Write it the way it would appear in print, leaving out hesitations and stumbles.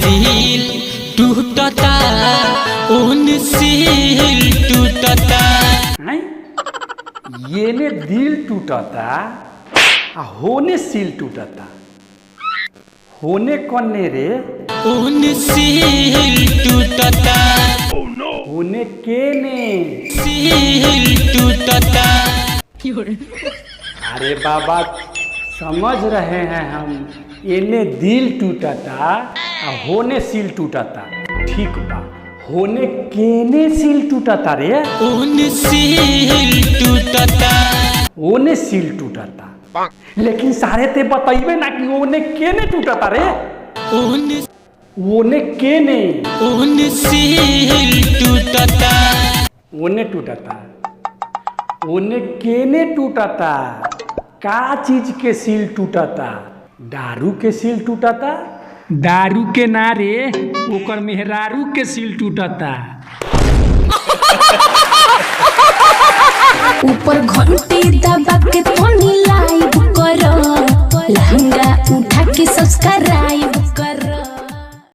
दिल टूटता उनसे टूटता ये ने दिल टूटता आ होने सील टूटता। होने कौन रे? उनसे टूटता होने के ने सील टूटता। अरे बाबा समझ रहे हैं हम, इन्हें दिल टूटता आ होने सील टूटता। ठीक बा, होने केने सील टूटता रे? उनसे टूटता ओने सील टूटता। लेकिन सारे ते बताइबे ना कि ओने केने टूटता रे? ओने केने उनसे टूटता ओने टूटता। ओने केने टूटता। का चीज के सील टूटता? दारू के सील टूटता? दारू के ना रे, ओकर मेहरारू के सील टूटता। ऊपर घंटी दबा के तो लाइव करो, लहंगा उठा के सब्सक्राइब